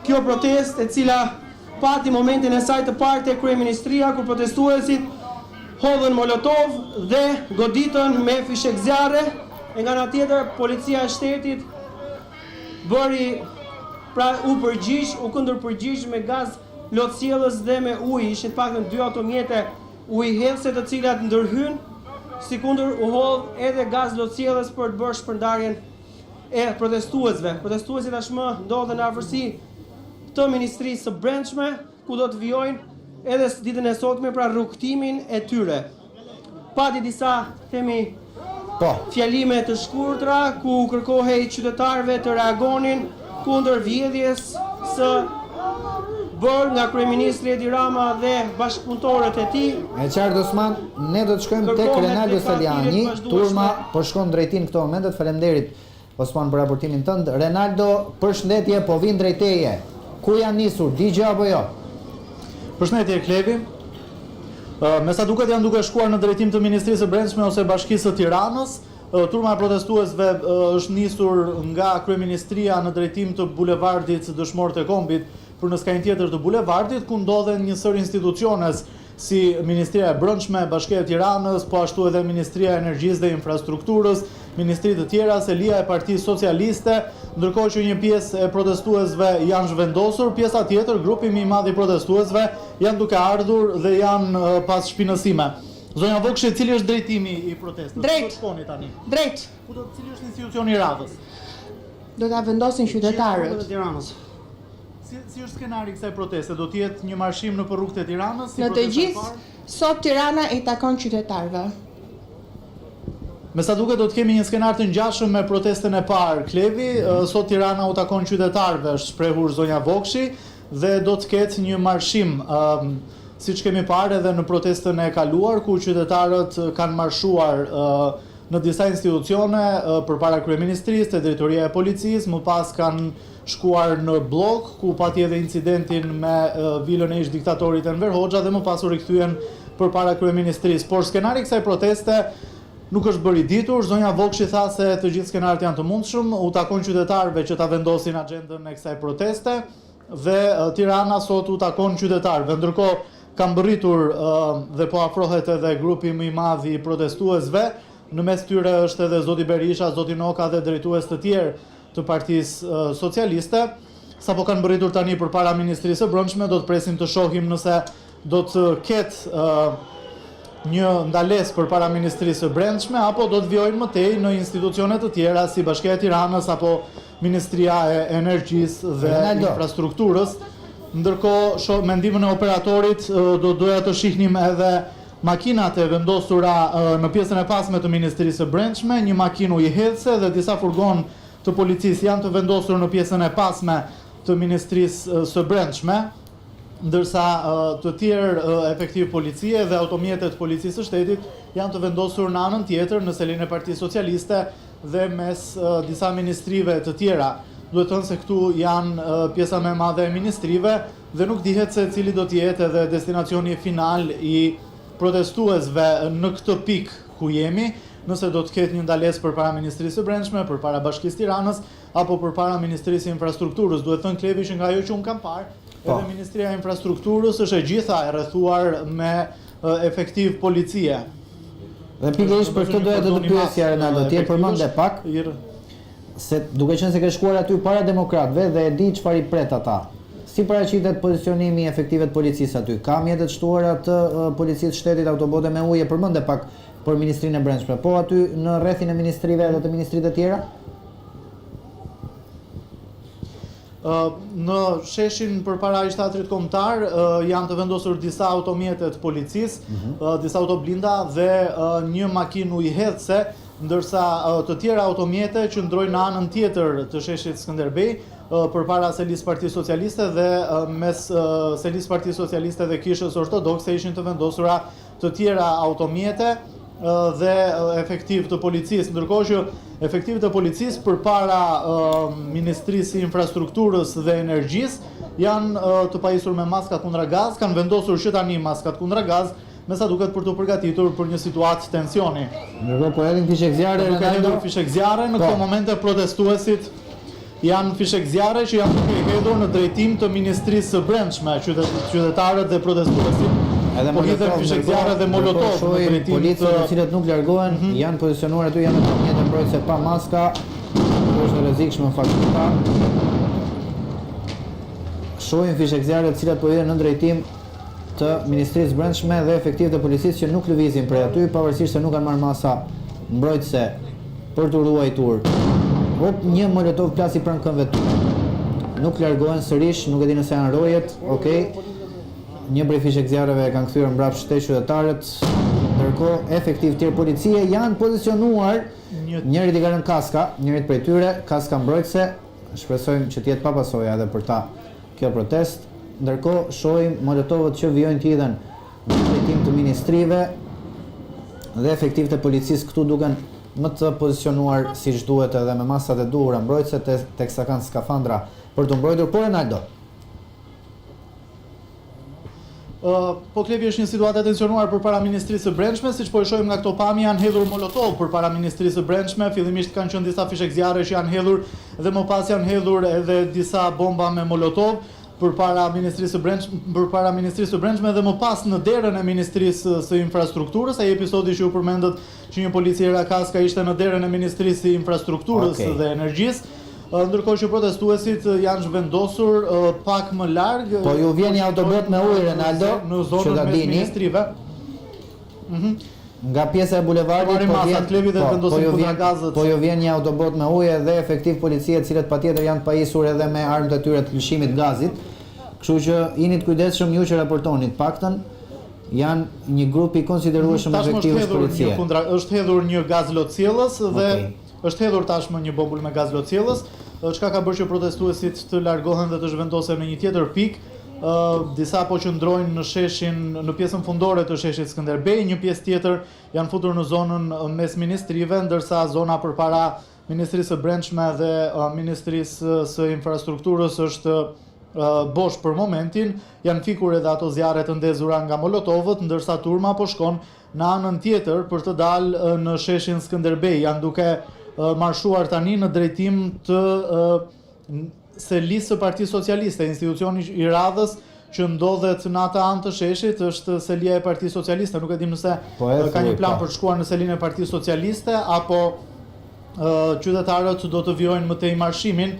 kjo protest e cila pati momentin e saj të parë te kryeministria kur protestuesit hodhën molotov dhe goditën me fishek zjarre, e nga ana tjetër policia e shtetit bëri u kundërpërgjigj me gaz lotësjellës dhe me ujë. Ishin të paktën 2 automjete ujëhellëse të cilat ndërhyn, sikundër u hodh edhe gaz lotësjellës për të bërë shpërndarjen e protestuesve. Protestuesit tashmë ndodhen në afërsi të Ministrisë së Brendshme, ku do të vijojnë edhe ditën e sotme pra rrugtimin e tyre. Pati disa fjalime të shkurtra ku kërkohej qytetarëve të reagonin kundër vjedhjes së bërë nga kryeministri Edi Rama dhe bashkëpunëtorët e tij. E qartë Osman, ne do të shkojmë tek Renaldo Saliani, turma po shkon drejtin këto momentet. Faleminderit Osman për raportimin tënd. Renaldo, përshëndetje, po vin drejt teje. Ku janë nisur? Digja apo jo? Përshëndetje Klevi. Me sa duket janë duke shkuar në drejtim të Ministrisë së Brendshme ose Bashkisë së Tiranës. Turma e protestuesve është nisur nga kryeministria në drejtim të bulevardit Dëshmorët e Kombit për në skajin tjetër të bulevardit, ku ndodhen një sër instituciones si Ministria e Brendshme, Bashkia e Tiranës, po ashtu edhe Ministria e Energjisë dhe Infrastrukturës, ministri të tjera, selia e Partisë Socialiste, ndërkohë që një pjesë e protestuesve janë zhvendosur, pjesa tjetër, grupi më i madh i protestuesve janë duke ardhur dhe janë pas shpinësime. Zonja Vokshi, cili është drejtimi i protestës? Drejt. Drejt. Cili është institucioni i radhës? Do ta vendosin qytetarët. Si është skenari i kësaj proteste? Do të jetë një marshim në rrugët e Tiranës? Në të gjithë, sot Tirana i takon qytetarëve. Me sa duket do të kemi një skenar të ngjashëm me protestën e parë, Klevi. Sot Tirana u takon qytetarëve, është shprehur zonja Vokshi, dhe do të ketë një marshim, siç kemi parë edhe në protestën e kaluar, ku qytetarët kanë marshuar në disa institucione përpara kryeministrisë, te drejtoria e policisë, më pas kanë shkuar në blok, ku pati edhe incidentin me vilën e ish diktatorit Enver Hoxha dhe më pas u rikthyen përpara kryeministrisë. Por skenari i kësaj proteste nuk është bërë i ditur. Zonja Vokshi tha se të gjithë skenarët janë të mundshëm, u takon qytetarëve që ta vendosin agjendën e kësaj proteste dhe Tirana sot u takon qytetarëve. Ndërkohë kam bërritur dhe po afrohet edhe grupi më i madh i protestuesve. Në mes tyre është edhe zoti Berisha, zoti Noka dhe drejtues të tjerë të Partisë Socialiste. Sapo kanë bërritur tani përpara Ministrisë së Brendshme, do të presim të shohim nëse do të ketë një ndalesë përpara Ministrisë së Brendshme apo do të vijojnë më tej në institucione të tjera si Bashkia e Tiranës apo Ministria e Energjisë dhe Infrastrukturës. Ndërkohë, me ndihmën e operatorit doja të shihnim edhe makinat e vendosura në pjesën e pasme të Ministrisë së Brendshme, një makinë ujëheqëse dhe disa furgon të policisë janë të vendosur në pjesën e pasme të Ministrisë së Brendshme, ndërsa të tjerë efektiv policie dhe automjetet policisë së shtetit janë të vendosur në anën tjetër në selinë e Partisë Socialiste dhe mes disa ministrive të tjera. Duhet thënë se këtu janë pjesa më e madhe e ministrive dhe nuk dihet se cili do të jetë edhe destinacioni final i protestuesve në këtë pikë ku jemi, nëse do të ketë një ndalesë përpara Ministrisë së Brendshme, përpara Bashkisë Tiranës apo përpara Ministrisë së Infrastrukturës. Duhet thënë Klevi që nga ajo që unë kam parë, edhe Ministria e Infrastrukturës është e gjitha e rrethuar me efektiv policie. Dhe pikërisht për këtë doja të pyesja Renaldo, ti e përmend pak se duke qenë se ke shkuar aty para demokratëve dhe e di çfarë i pret ata. Si paraqitet pozicionimi i efektive të policisë aty? Ka mjete të shtuara të policisë shtetit, autobote me ujë, përmend pak për Ministrinë e Brendshme, po aty në rrethin e ministrive dhe të ministritë të tjera? Në sheshin përpara shtatrit kombëtar janë të vendosur disa automjete të policisë, disa autoblinda dhe një makinë ujëheqëse, ndërsa të tjera automjete që ndrojnë në anën tjetër të sheshit Skënderbej, përpara selisë Partisë Socialiste dhe mes selisë Partisë Socialiste dhe Kishës Ortodokse ishin të vendosura të tjera automjete dhe efektiv të policisë, ndërkohë që efektiv të policisë përpara Ministrisë së Infrastrukturës dhe Energjisë janë të pajisur me maska kundra gaz, kanë vendosur që tani maskat kundra gaz, me sa duket për të përgatitur për një situatë tensioni. Ndërkohë po hedhin fishek zjarre, fishek zjarre në këto momente protestuesit janë fishek zjarre që janë duke hedhur në drejtim të Ministrisë së Brendshme, qytetarët dhe protestuesit. Po hidhen fishek zjarre dhe molotov në drejtim policët të cilët nuk largohen, janë pozicionuar aty, janë në mjetë mbrojtëse pa maska, është e rrezikshme në fakt. Shohim fishek zjarre të cilat po hidhen në drejtim të Ministrisë Brendshme dhe efektiv të policisë që nuk lëvizin prej aty, pavarësisht se nuk kanë marrë masa mbrojtëse për të ruajtur. Një molotov plasi pranë këmbëve tyre. Nuk largohen sërish, nuk e di nëse janë rojet, okej. Një prej fishek zjarreve e kanë kthyer mbrapsht te qytetarët, ndërkohë efektiv tjerë policie janë pozicionuar, njëri i ka rënë kaska, njëri prej tyre kaska mbrojtëse. Shpresojmë që të jetë pa pasoja edhe për ta kjo protest. Ndërkohë shohim molotovët që vijojnë të hidhen në drejtim të ministrive dhe efektiv të policisë këtu duken më të pozicionuar siç duhet edhe me masat e duhura mbrojtëse teksa kanë skafandra për të mbrojtur. Por Ronaldo, po Klevi është një situatë e tensionuar përpara Ministrisë së Brendshme, siç po e shohim nga këto pamje, janë hedhur molotov përpara Ministrisë së Brendshme. Fillimisht kanë qenë disa fishek zjarre që janë hedhur dhe më pas janë hedhur edhe disa bomba me molotov përpara Ministrisë së Brendshme dhe më pas në derën e Ministrisë së Infrastrukturës. Ai episodi që u përmendët që një policiera kaska ishte në derën e Ministrisë së Infrastrukturës dhe Energjisë. Ndërkohë që protestuesit janë zhvendosur pak më larg. Po ju vjen një autobot me ujë, Ronaldo, në zonën mes ministrive. Nga pjesa e bulevardit po ju vjen një autobot me ujë dhe efektiv policia të cilët patjetër janë të pajisur edhe me armët e tyre të lëshimit gazit. Kështu që jeni të kujdesshëm ju që raportoni të paktën. Janë një grup i konsiderueshëm efektiv policie. Është hedhur një gaz lotësiellës dhe është hedhur tashmë një bombull me gaz lotësiellës, çka ka bërë që protestuesit të largohen dhe të zhvendosen në një tjetër pikë. Disa po qëndrojnë në sheshin, në pjesën fundore të sheshit Skënderbej, një pjesë tjetër janë futur në zonën mes ministrive, ndërsa zona përpara Ministrisë së Brendshme dhe Ministrisë së Infrastrukturës është bosh për momentin. Janë fikur edhe ato zjarre të ndezura nga molotovët, ndërsa turma po shkon në anën tjetër për të dalë në sheshin Skënderbej. Janë duke marshuar tani në drejtim të selisë së Partisë Socialiste, institucioni i radhës që ndodhet në atë anë të sheshit është selia e Partisë Socialiste. Nuk e dim nëse ka një plan për të shkuar në selinë e Partisë Socialiste apo qytetarët do të vijojnë më tej marshimin,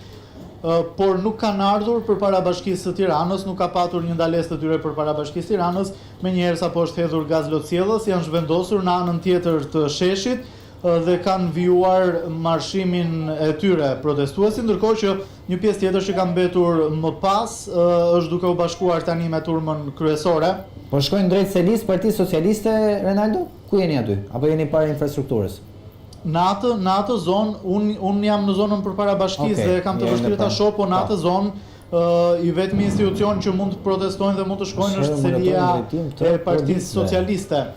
por nuk kanë ardhur përpara Bashkisë së Tiranës, nuk ka patur një ndalesë të tyre përpara Bashkisë së Tiranës. Menjëherë sapo është hedhur gaz lotësiellës, janë zhvendosur në anën tjetër të sheshit dhe kanë vijuar marshimin e tyre protestuesit, ndërkohë që një pjesë tjetër që ka mbetur më pas është duke u bashkuar tani me turmën kryesore. Po shkojnë drejt selisë Partisë Socialiste, Ronaldo? Ku jeni aty? Apo jeni para infrastrukturës? Në atë zonë, unë jam në zonën përpara Bashkisë dhe kam të vështirë ta shoh, po në atë zonë i vetmi institucion që mund të protestojnë dhe mund të shkojnë është selia e Partisë Socialiste.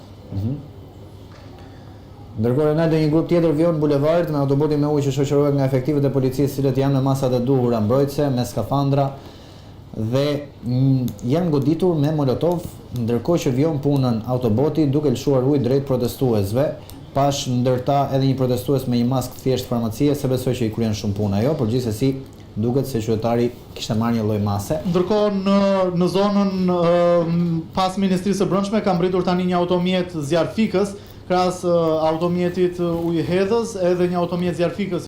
Ndërkohë Ronaldo, një grup tjetër vjon në bulevard me autobotin me ujë që shoqërohet nga efektivët e policisë, cilët janë me masat e duhura mbrojtëse, me skafandra dhe janë goditur me molotov, ndërkohë që vjon punën autoboti duke lëshuar ujë drejt protestuesve. Pash ndërta edhe një protestues me një maskë thjesht farmacie, se besoj që i kryen shumë punë ajo, por gjithsesi duket se qytetari kishte marrë një lloj mase. Ndërkohë në zonën pas Ministrisë së Brendshme ka mbritur tani një automjet zjarfikës, krahas automjetit ujëhedhës, edhe një automjet zjarfikës